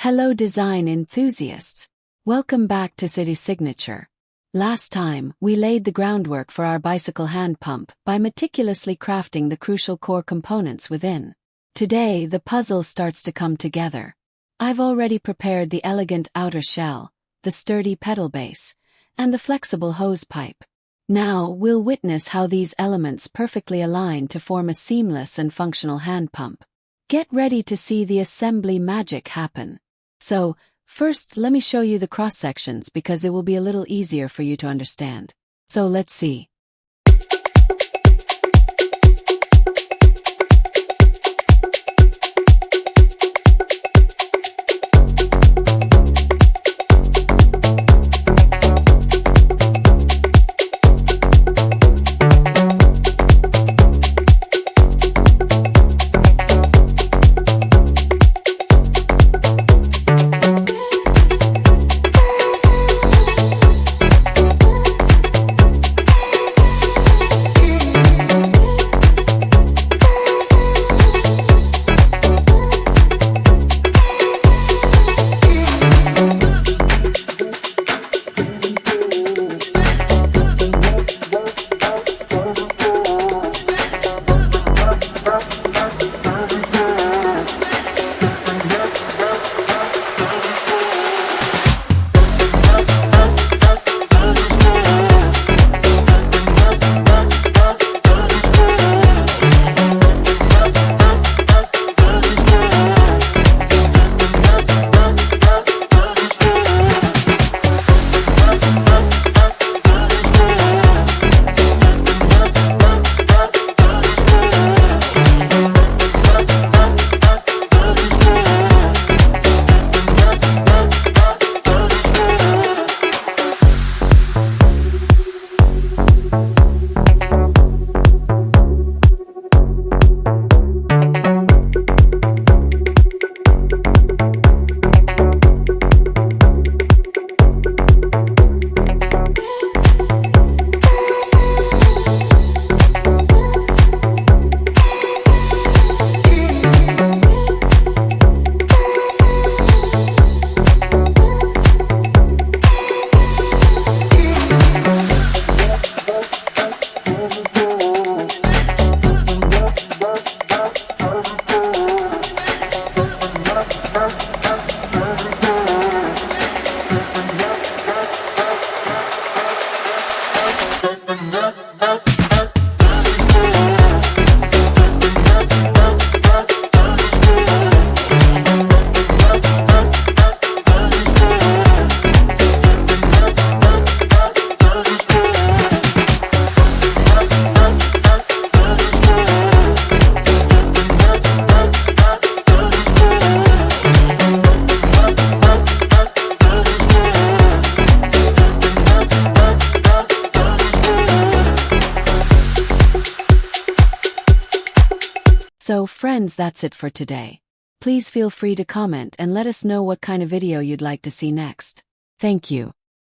Hello design enthusiasts. Welcome back to CAD.signature. Last time, we laid the groundwork for our bicycle hand pump by meticulously crafting the crucial core components within. Today, the puzzle starts to come together. I've already prepared the elegant outer shell, the sturdy pedal base, and the flexible hose pipe. Now, we'll witness how these elements perfectly align to form a seamless and functional hand pump. Get ready to see the assembly magic happen. So, first let me show you the cross-sections because it will be a little easier for you to understand. So let's see. So friends, that's it for today. Please feel free to comment and let us know what kind of video you'd like to see next. Thank you.